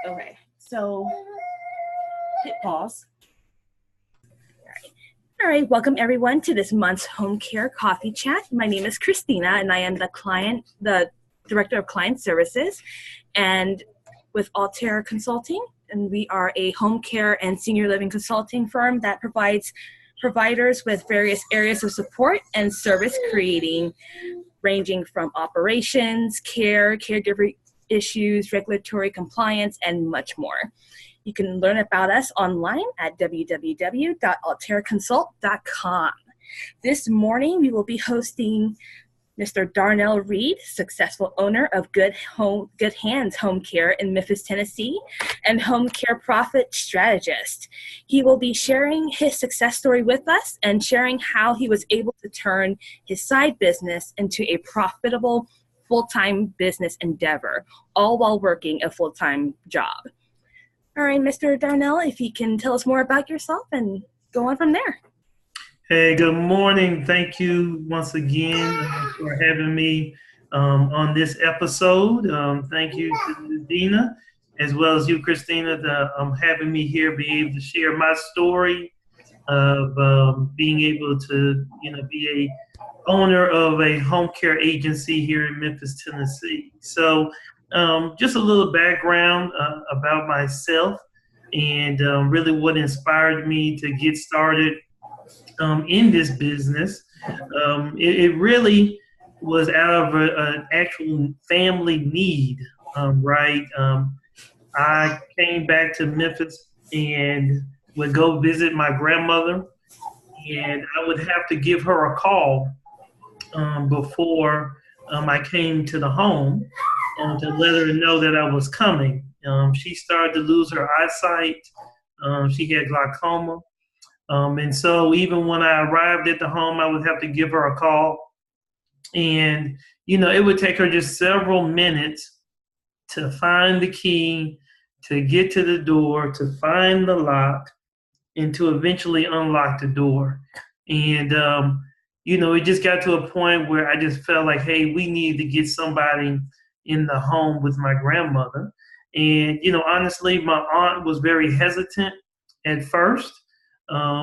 Okay, so hit pause. All right, welcome everyone to this month's Home Care Coffee Chat. My name is Christina, and I am the Director of Client Services, and with Alterra Consulting, and we are a home care and senior living consulting firm that provides providers with various areas of support and service creating, ranging from operations, care, caregiver issues, regulatory compliance, and much more. You can learn about us online at www.alterraconsult.com. This morning, we will be hosting Mr. Darnell Reid, successful owner of Good Hands Home Care in Memphis, Tennessee, and home care profit strategist. He will be sharing his success story with us and sharing how he was able to turn his side business into a profitable full-time business endeavor, all while working a full-time job. All right, Mr. Darnell, if you can tell us more about yourself and go on from there. Hey, good morning. Thank you once again for having me on this episode. Thank you to Dina, as well as you, Christina, for having me here, be able to share my story of being able to, be a owner of a home care agency here in Memphis, Tennessee. So just a little background about myself and really what inspired me to get started in this business. It really was out of an actual family need, right? I came back to Memphis and would go visit my grandmother, and I would have to give her a call before I came to the home to let her know that I was coming. She started to lose her eyesight. She had glaucoma. And so even when I arrived at the home, I would have to give her a call. And, it would take her just several minutes to find the key, to get to the door, to find the lock, and to eventually unlock the door. And, it just got to a point where I just felt like, hey, we need to get somebody in the home with my grandmother. And, honestly, my aunt was very hesitant at first.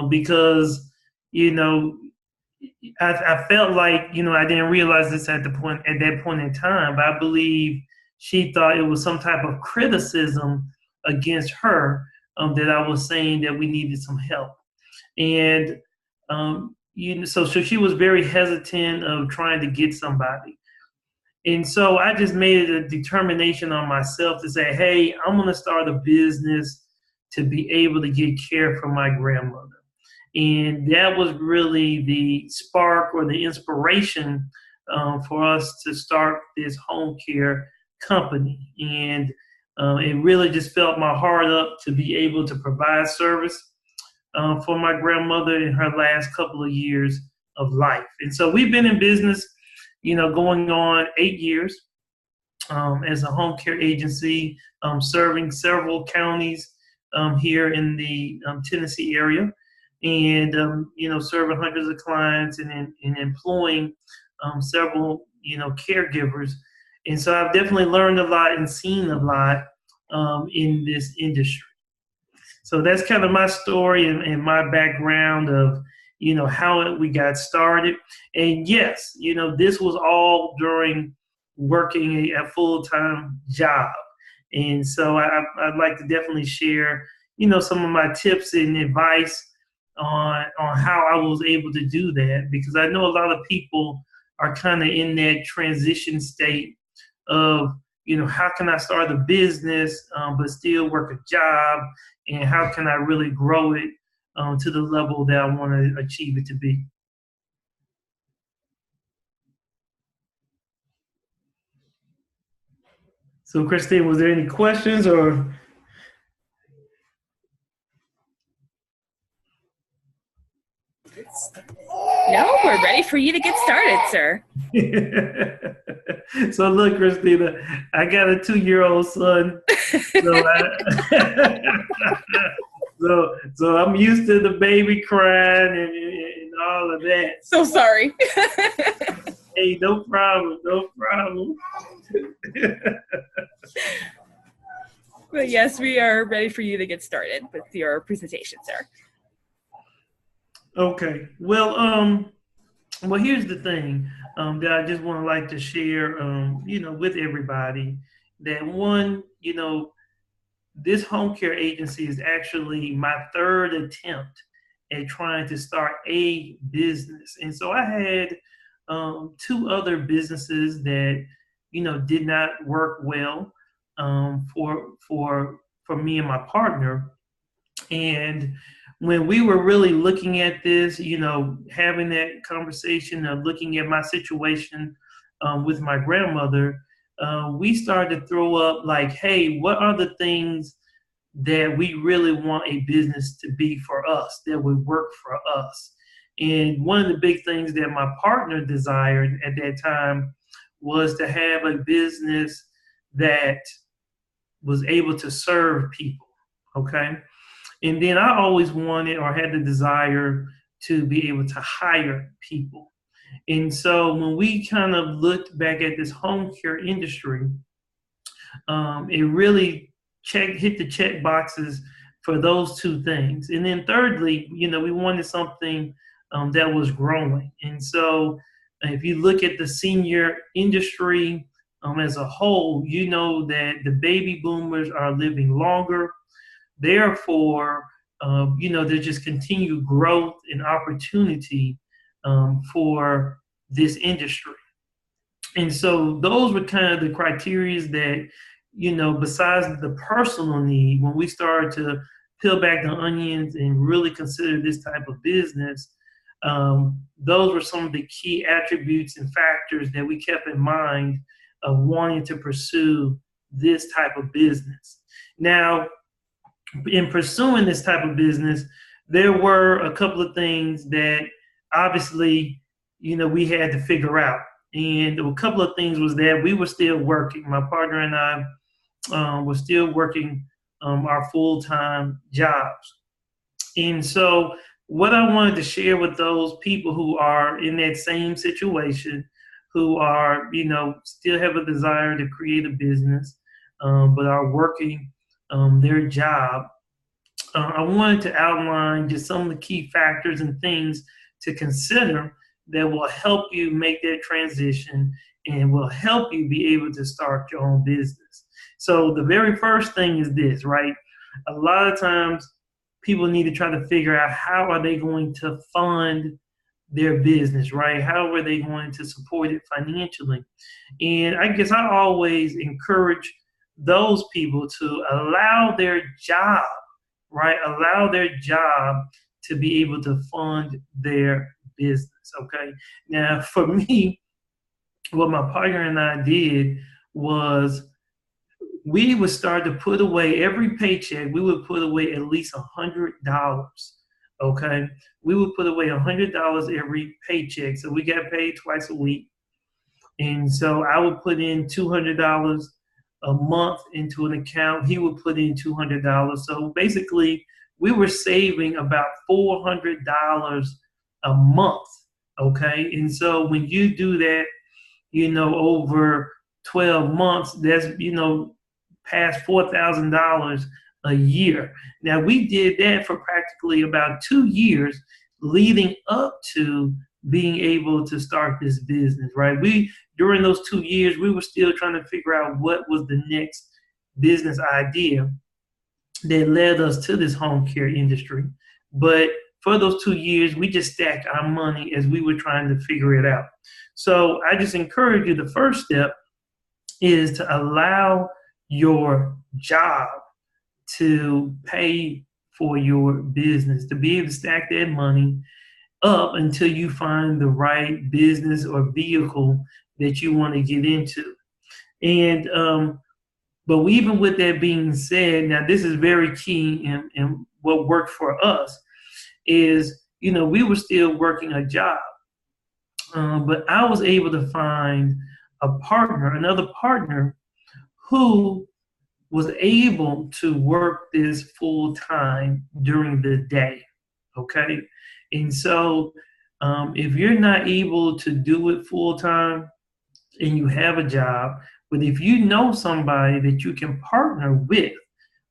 Because, I felt like, I didn't realize this at that point in time, but I believe she thought it was some type of criticism against her that I was saying that we needed some help. And, so she was very hesitant of trying to get somebody. And so I just made a determination on myself to say, hey, I'm going to start a business to be able to get care for my grandmother. And that was really the spark or the inspiration for us to start this home care company. And it really just felt my heart up to be able to provide service for my grandmother in her last couple of years of life. And so we've been in business, going on 8 years as a home care agency, serving several counties here in the Tennessee area, and serving hundreds of clients and employing several caregivers. And so I've definitely learned a lot and seen a lot in this industry. So that's kind of my story and my background of how we got started. And yes, this was all during working a full-time job. And so I'd like to definitely share, some of my tips and advice on how I was able to do that, because I know a lot of people are kind of in that transition state of, how can I start a business but still work a job, and how can I really grow it to the level that I want to achieve it to be. So, Christine, was there any questions or? No, we're ready for you to get started, sir. So look, Christina, I got a 2-year-old son. So I'm used to the baby crying and all of that. So sorry. Hey, no problem. But yes, we are ready for you to get started with your presentation, sir. Okay. Well, here's the thing that I just want to like to share, with everybody. That one, this home care agency is actually my third attempt at trying to start a business. And so I had two other businesses that, did not work well for me and my partner. And when we were really looking at this, having that conversation of looking at my situation with my grandmother, we started to throw up like, hey, what are the things that we really want a business to be for us, that would work for us? And one of the big things that my partner desired at that time was to have a business that was able to serve people. Okay. And then I always wanted or had the desire to be able to hire people. And so when we kind of looked back at this home care industry, it really hit the check boxes for those two things. And then thirdly, we wanted something that was growing. And so if you look at the senior industry as a whole, you know that the baby boomers are living longer. Therefore, there's just continued growth and opportunity for this industry. And so those were kind of the criteria that, besides the personal need, when we started to peel back the onions and really consider this type of business, those were some of the key attributes and factors that we kept in mind of wanting to pursue this type of business. Now, in pursuing this type of business, there were a couple of things that obviously, we had to figure out. And a couple of things was that we were still working. My partner and I were still working our full-time jobs. And so what I wanted to share with those people who are in that same situation, who are, still have a desire to create a business, but are working their job, I wanted to outline just some of the key factors and things to consider that will help you make that transition and will help you be able to start your own business. So the very first thing is this, right? A lot of times people need to try to figure out how are they going to fund their business, right? How are they going to support it financially? And I guess I always encourage those people to allow their job, right? Allow their job to be able to fund their business, okay? Now, for me, what my partner and I did was we would start to put away every paycheck. We would put away at least $100, okay? We would put away $100 every paycheck. So we got paid twice a week. And so I would put in $200 a month into an account. He would put in $200. So basically, we were saving about $400 a month, okay? And so when you do that, over 12 months, that's, past $4,000 a year. Now, we did that for practically about 2 years leading up to being able to start this business, right? During those 2 years, we were still trying to figure out what was the next business idea that led us to this home care industry. But for those 2 years, we just stacked our money as we were trying to figure it out. So I just encourage you, the first step is to allow your job to pay for your business, to be able to stack that money up until you find the right business or vehicle that you want to get into. And but even with that being said, now this is very key, and what worked for us is, we were still working a job, but I was able to find another partner who was able to work this full time during the day, okay? And so if you're not able to do it full time and you have a job, but if you know somebody that you can partner with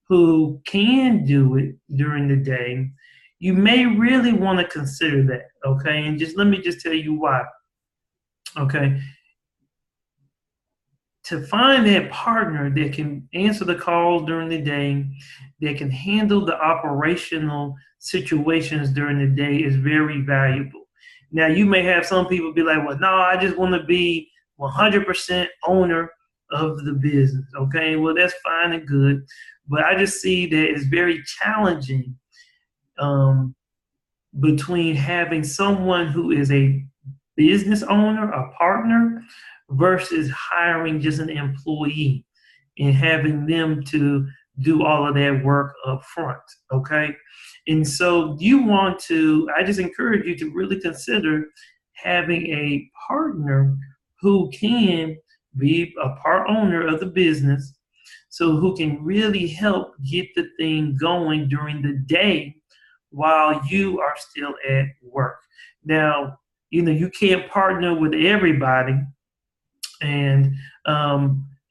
who can do it during the day, you may really want to consider that, okay? And just let me just tell you why, okay? To find that partner that can answer the calls during the day, that can handle the operational situations during the day is very valuable. Now, you may have some people be like, well, no, I just want to be 100% owner of the business. Okay, well, that's fine and good. But I just see that it's very challenging um, between having someone who is a business owner, a partner, versus hiring just an employee and having them to do all of that work up front. Okay. And so I just encourage you to really consider having a partner who can be a part owner of the business, so who can really help get the thing going during the day while you are still at work. Now, you can't partner with everybody. And,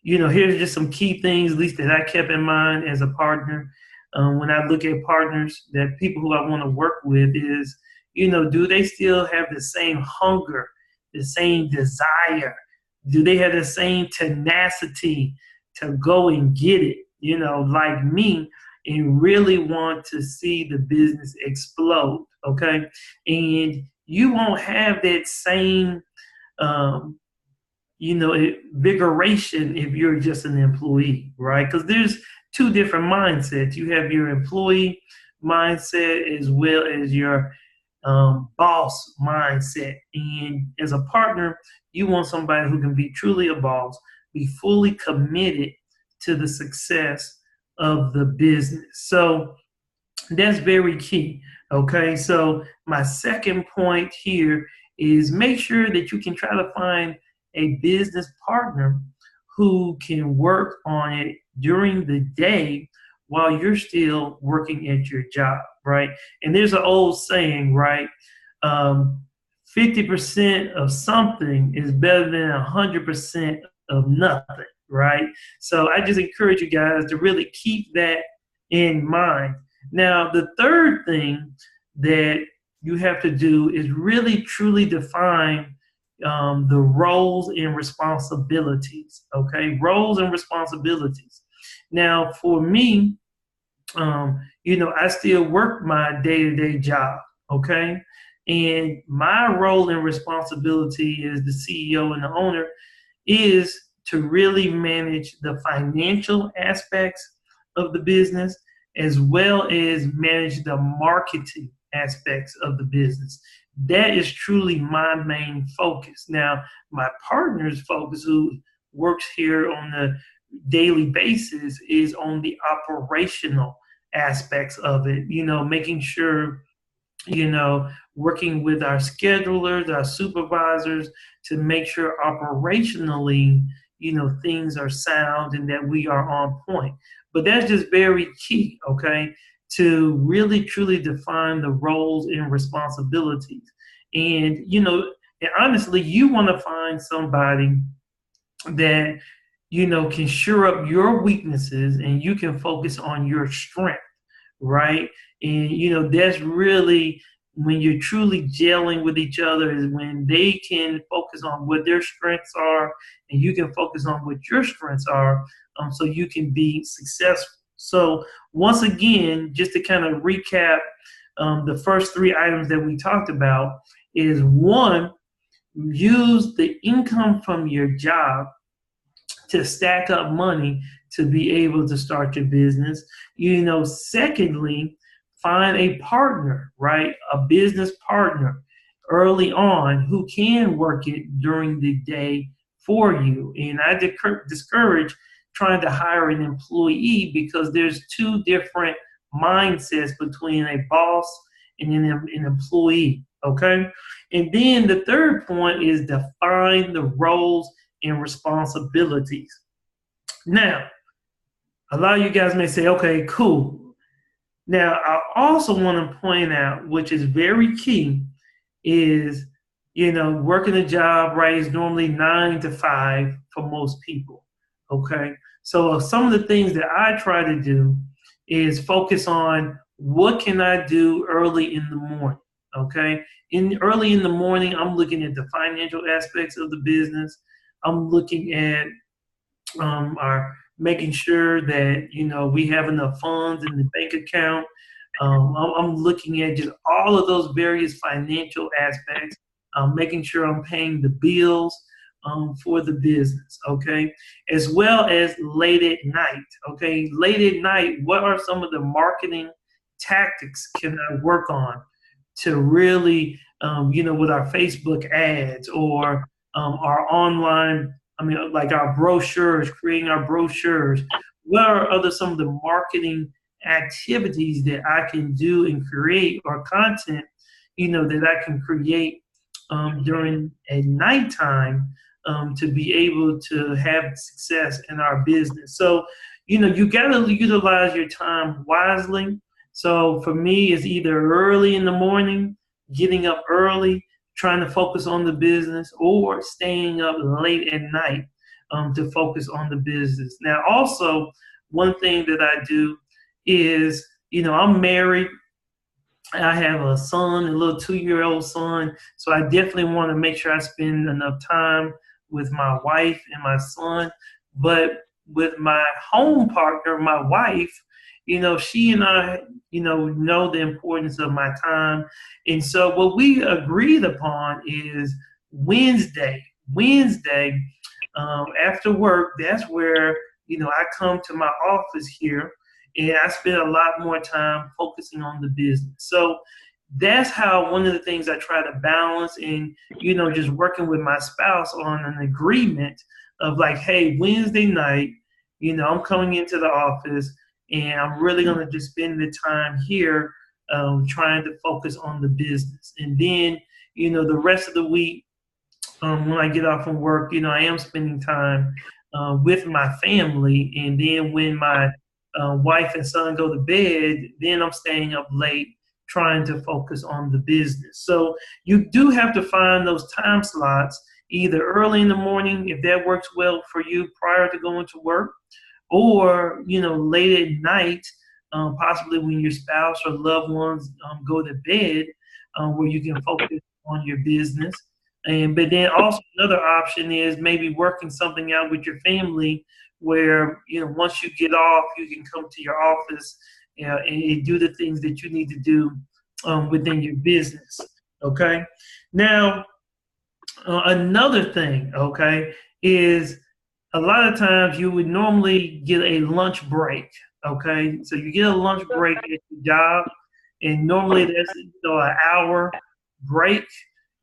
here's just some key things, at least that I kept in mind as a partner. When I look at partners, that people who I want to work with is, do they still have the same hunger, the same desire? Do they have the same tenacity to go and get it, like me, and really want to see the business explode, okay? And you won't have that same, invigoration if you're just an employee, right? Because there's two different mindsets. You have your employee mindset as well as your boss mindset. And as a partner, you want somebody who can be truly a boss, be fully committed to the success of the business. So that's very key. Okay. So my second point here is make sure that you can try to find a business partner who can work on it during the day while you're still working at your job, right? And there's an old saying, right? 50% of something is better than 100% of nothing, right? So I just encourage you guys to really keep that in mind. Now, the third thing that you have to do is really truly define the roles and responsibilities, okay? Roles and responsibilities. Now, for me, I still work my day-to-day job, okay? And my role and responsibility as the CEO and the owner is to really manage the financial aspects of the business, as well as manage the marketing aspects of the business. That is truly my main focus. Now, my partner's focus, who works here on a daily basis, is on the operational aspects of it, making sure, working with our schedulers, our supervisors, to make sure operationally, things are sound and that we are on point. But that's just very key, okay, to really truly define the roles and responsibilities. And, and honestly, you want to find somebody that, can shore up your weaknesses and you can focus on your strength, right? And, that's really when you're truly gelling with each other, is when they can focus on what their strengths are and you can focus on what your strengths are, so you can be successful. So once again, just to kind of recap, the first three items that we talked about is: one, use the income from your job to stack up money to be able to start your business. Secondly, find a partner, right? A business partner early on who can work it during the day for you. And I discourage trying to hire an employee, because there's two different mindsets between a boss and an employee, okay? And then the third point is define the roles and responsibilities. Now, a lot of you guys may say, okay, cool. Now, I also want to point out, which is very key, is, working a job, right, is normally 9 to 5 for most people, okay? So some of the things that I try to do is focus on what can I do early in the morning. Okay, early in the morning, I'm looking at the financial aspects of the business. I'm looking at are making sure that we have enough funds in the bank account. I'm looking at just all of those various financial aspects, making sure I'm paying the bills for the business, okay, as well as late at night. Okay, late at night, what are some of the marketing tactics can I work on to really, with our Facebook ads or our online, like our brochures, creating our brochures. What are some of the marketing activities that I can do and create, or content, that I can create during at nighttime to be able to have success in our business? So, you got to utilize your time wisely. So for me, it's either early in the morning, getting up early, trying to focus on the business, or staying up late at night to focus on the business. Now, also, one thing that I do is, I'm married. I have a son, a little 2-year-old son. So I definitely want to make sure I spend enough time with my wife and my son. But with my home partner, my wife, she and I, know the importance of my time. And so what we agreed upon is Wednesday, after work, that's where, I come to my office here and I spend a lot more time focusing on the business. So that's how one of the things I try to balance, and, just working with my spouse on an agreement of like, hey, Wednesday night, I'm coming into the office and I'm really going to just spend the time here trying to focus on the business. And then, the rest of the week, when I get off from work, I am spending time with my family. And then when my wife and son go to bed, then I'm staying up late trying to focus on the business. So you do have to find those time slots, either early in the morning, if that works well for you prior to going to work, or, late at night, possibly when your spouse or loved ones go to bed, where you can focus on your business. But then also another option is maybe working something out with your family where, once you get off, you can come to your office and do the things that you need to do within your business. Okay. Now, another thing, okay, is a lot of times you would normally get a lunch break. Okay. So you get a lunch break at your job, and normally that's an hour break.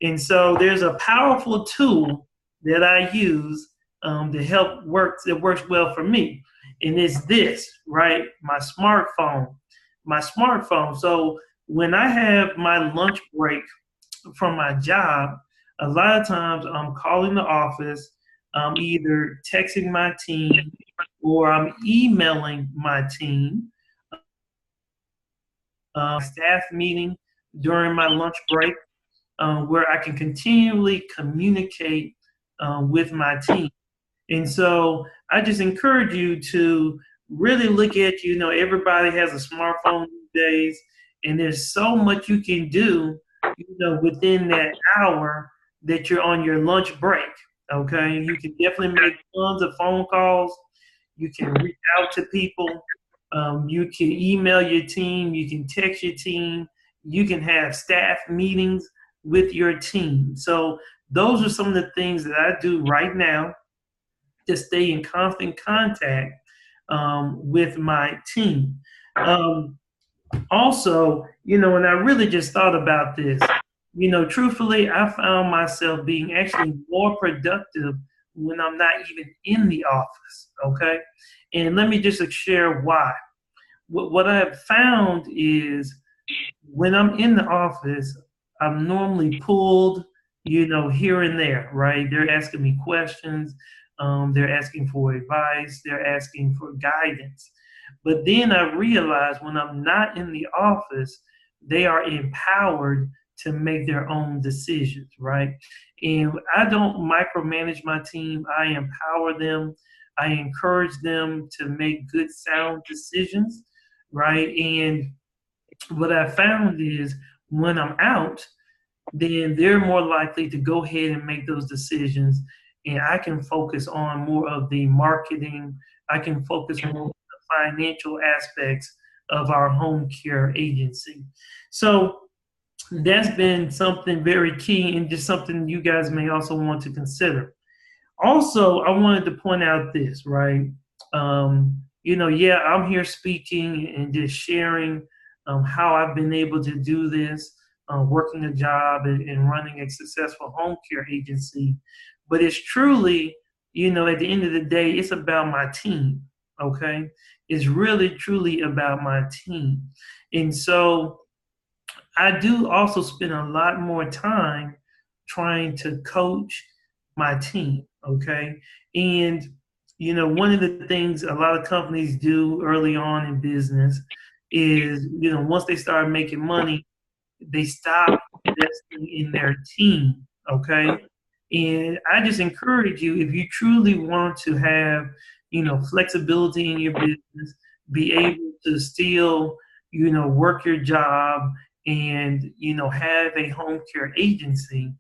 And so there's a powerful tool that I use to help work, that works well for me. And it's this, right? My smartphone. So when I have my lunch break from my job, a lot of times I'm calling the office, I'm either texting my team or I'm emailing my team, staff meeting during my lunch break, where I can continually communicate with my team. And so I just encourage you to really look at, everybody has a smartphone these days, and there's so much you can do, within that hour that you're on your lunch break. Okay. You can definitely make tons of phone calls. You can reach out to people. You can email your team. You can text your team. You can have staff meetings with your team. So those are some of the things that I do right now to stay in constant contact with my team. Also, and I really just thought about this, truthfully, I found myself being actually more productive when I'm not even in the office. Okay. And let me just share why. What I have found is when I'm in the office, I'm normally pulled, here and there, right? They're asking me questions. They're asking for advice. They're asking for guidance. But then I realize when I'm not in the office, they are empowered to make their own decisions, right? And I don't micromanage my team. I empower them. I encourage them to make good, sound decisions. right? And what I found is when I'm out, then they're more likely to go ahead and make those decisions. And I can focus on more of the marketing. I can focus more on the financial aspects of our home care agency. So that's been something very key and just something you guys may also want to consider. Also, I wanted to point out this, right? Yeah, I'm here speaking and just sharing how I've been able to do this, working a job and running a successful home care agency. But it's truly, at the end of the day, it's about my team, okay? It's really, truly about my team. And so I do also spend a lot more time trying to coach my team, okay? And, one of the things a lot of companies do early on in business is, once they start making money, they stop investing in their team, okay? And I just encourage you, if you truly want to have, flexibility in your business, be able to still, work your job and, have a home care agency,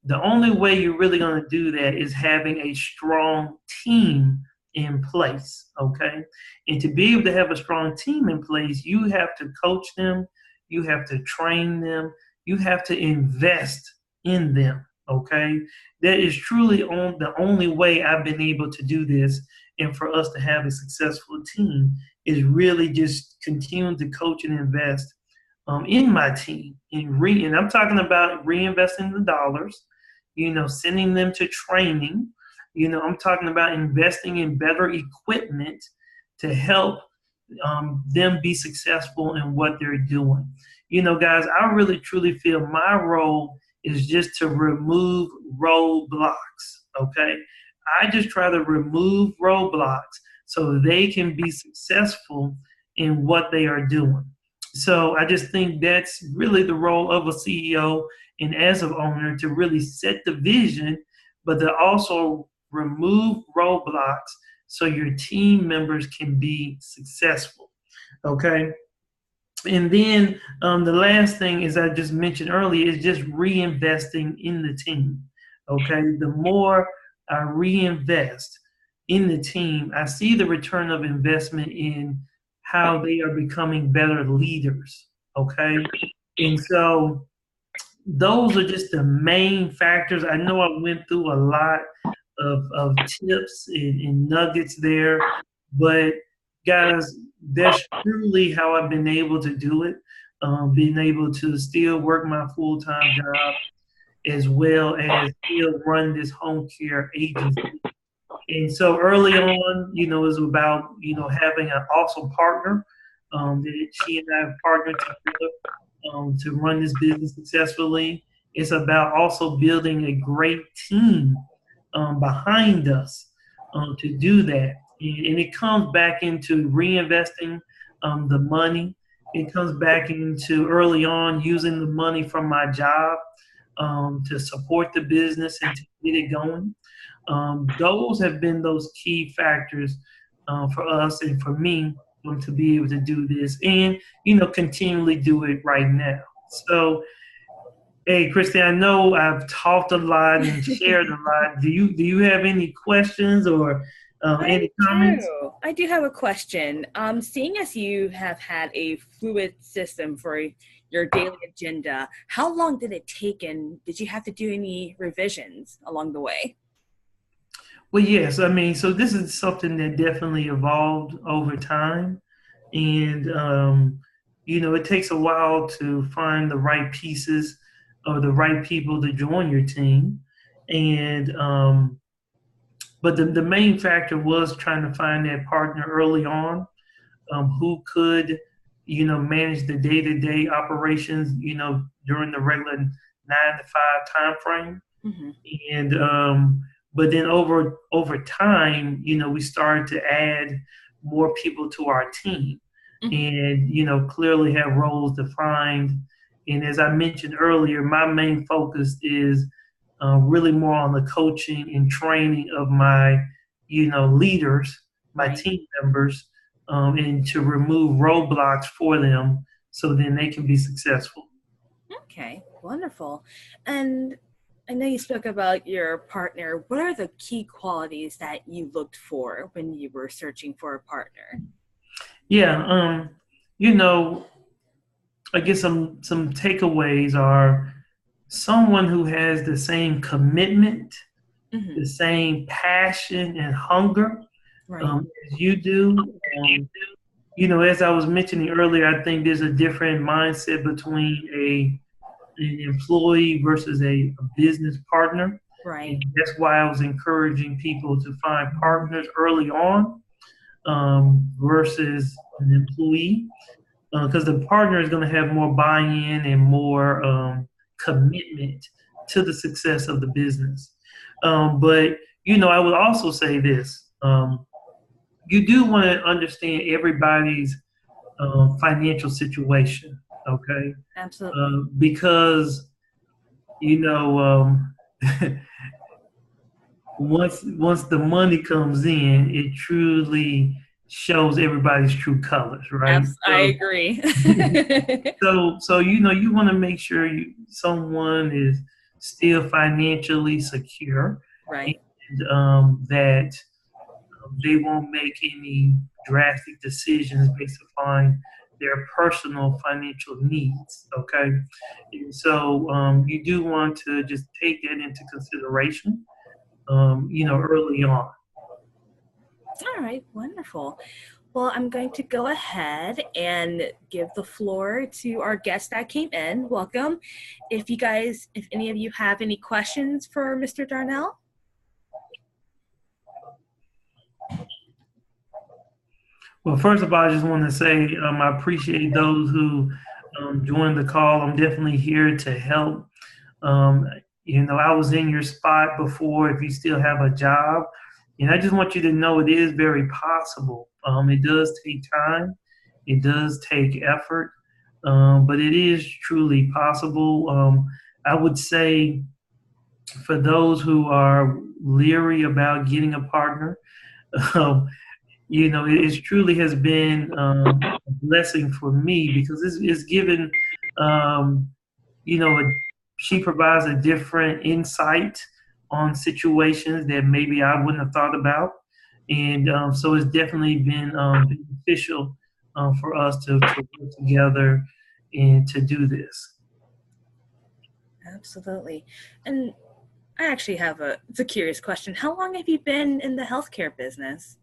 the only way you're really going to do that is having a strong team in place, okay? And to be able to have a strong team in place, you have to coach them, you have to train them, you have to invest in them, okay? That is truly the only way I've been able to do this and for us to have a successful team is really just continuing to coach and invest in my team. And I'm talking about reinvesting the dollars, sending them to training. I'm talking about investing in better equipment to help them be successful in what they're doing. Guys, I really truly feel my role is just to remove roadblocks, okay? I just try to remove roadblocks so they can be successful in what they are doing. So I just think that's really the role of a CEO and as an owner to really set the vision, but to also remove roadblocks so your team members can be successful. Okay. And then the last thing, as I just mentioned earlier, is just reinvesting in the team. Okay. The more I reinvest in the team, I see the return of investment in how they are becoming better leaders. Okay. And so those are just the main factors. I know I went through a lot of tips and nuggets there, but guys, that's truly how I've been able to do it. Being able to still work my full-time job as well as still run this home care agency. And so early on, it was about, having an awesome partner that she and I have partnered together to run this business successfully. It's about also building a great team behind us to do that. And it comes back into reinvesting the money. It comes back into early on using the money from my job to support the business and to get it going. Those have been those key factors for us and for me to be able to do this and, continually do it right now. So, hey, Christy, I know I've talked a lot and shared a lot. Do you have any questions or any comments? I do have a question. Seeing as you have had a fluid system for your daily agenda, how long did it take and did you have to do any revisions along the way? Well, yes. I mean, so this is something that definitely evolved over time. And, it takes a while to find the right pieces or the right people to join your team. And, but the main factor was trying to find that partner early on who could, manage the day-to-day operations, during the regular 9 to 5 time frame. Mm-hmm. And but then over time, we started to add more people to our team, and clearly have roles defined. And as I mentioned earlier, my main focus is really more on the coaching and training of my leaders, my Right. team members, and to remove roadblocks for them so then they can be successful. Okay, wonderful. And I know you spoke about your partner. What are the key qualities that you looked for when you were searching for a partner? Yeah, you know, I guess some takeaways are someone who has the same commitment, Mm-hmm. the same passion and hunger Right. as you do. Um, as I was mentioning earlier, I think there's a different mindset between an employee versus a business partner. Right. And that's why I was encouraging people to find partners early on versus an employee, because the partner is going to have more buy-in and more commitment to the success of the business. But I would also say this: you do want to understand everybody's financial situation, okay? Absolutely. Because you know, once the money comes in, it truly shows everybody's true colors, right? I agree. So you want to make sure someone is still financially secure, Right. and that they won't make any drastic decisions based upon their personal financial needs. Okay, and so you do want to just take that into consideration, early on. All right, wonderful. Well, I'm going to go ahead and give the floor to our guest that came in. Welcome. If any of you have any questions for Mr. Darnell. Well, first of all, I just want to say I appreciate those who joined the call. I'm definitely here to help. Um, I was in your spot before if you still have a job. And I just want you to know it is very possible. It does take time, it does take effort, but it is truly possible. I would say for those who are leery about getting a partner, um, it truly has been a blessing for me because it's given, um, she provides a different insight on situations that maybe I wouldn't have thought about. And so it's definitely been beneficial for us to work together and to do this. Absolutely. And I actually have it's a curious question. How long have you been in the healthcare business,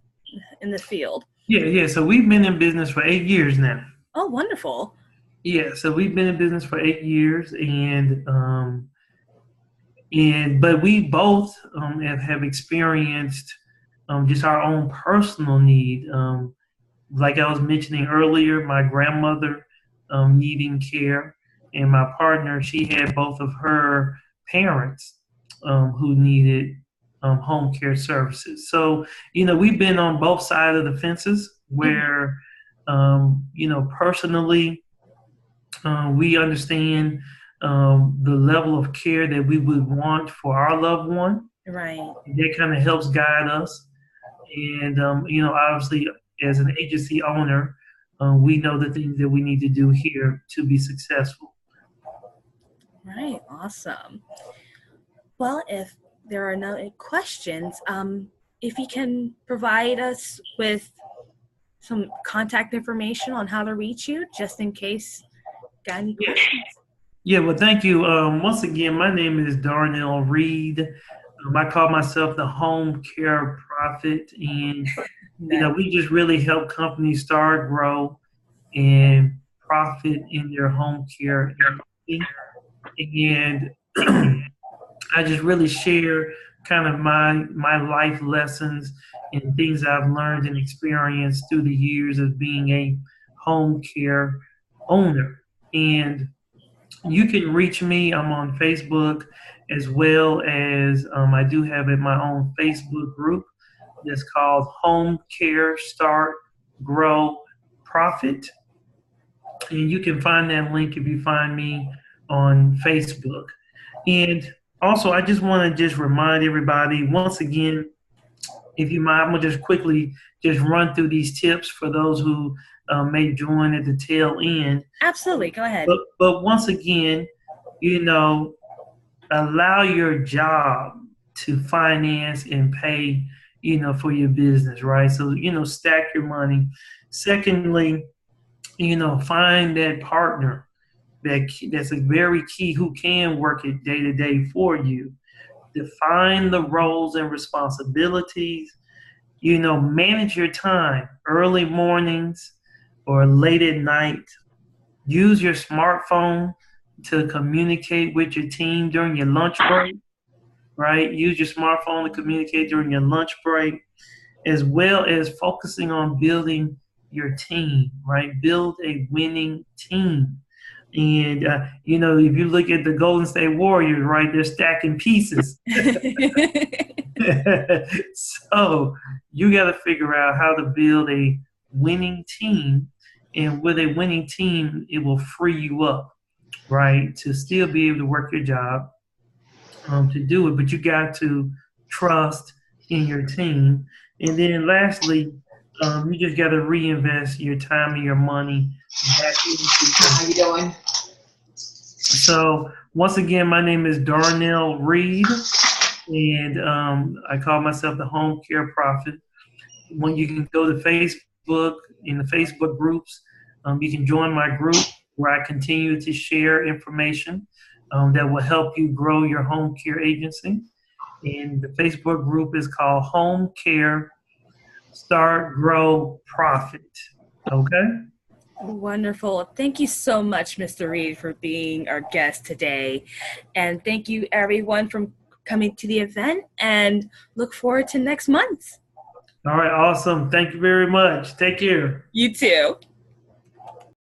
in the field? Yeah. So we've been in business for 8 years now. Oh, wonderful. Yeah. So we've been in business for 8 years, but we both have experienced just our own personal need. Like I was mentioning earlier, my grandmother needing care, and my partner, she had both of her parents who needed home care services. So, we've been on both sides of the fences where, personally, we understand the level of care that we would want for our loved one. Right. That kind of helps guide us. And, obviously, as an agency owner, we know the things that we need to do here to be successful. Right. Awesome. Well, if there are no questions, if you can provide us with some contact information on how to reach you, just in case got any questions. Yeah, well, thank you. Once again, my name is Darnell Reid. I call myself the home care prophet, and we just really help companies start, grow, and profit in their home care industry. And I just really share kind of my life lessons and things I've learned and experienced through the years of being a home care owner. And you can reach me. I'm on Facebook, as well as I do have my own Facebook group that's called Home Care Start Grow Profit. And you can find that link if you find me on Facebook. And also, I just want to just remind everybody once again, if you mind, I'm gonna just quickly just run through these tips for those who may join at the tail end. Absolutely, go ahead. But once again, you know, allow your job to finance and pay, you know, for your business, right? So, you know, stack your money. Secondly, you know, find that partner that's a very key who can work it day to day for you. Define the roles and responsibilities. You know, manage your time, early mornings or late at night. Use your smartphone to communicate with your team during your lunch break, right? Use your smartphone to communicate during your lunch break, as well as focusing on building your team, right? Build a winning team. And, you know, if you look at the Golden State Warriors, right, they're stacking pieces. So you got to figure out how to build a winning team. And with a winning team, it will free you up, right, to still be able to work your job, to do it. But you got to trust in your team. And then lastly, you just got to reinvest your time and your money back into. How you doing? So once again, my name is Darnell Reid, and I call myself the Home Care Prophet. When you can go to Facebook, in the Facebook groups, you can join my group where I continue to share information that will help you grow your home care agency. And the Facebook group is called Home Care Start, Grow, Profit. Okay? Wonderful. Thank you so much, Mr. Reid, for being our guest today. And thank you, everyone, for coming to the event, and look forward to next month. All right, awesome. Thank you very much. Take care. You too.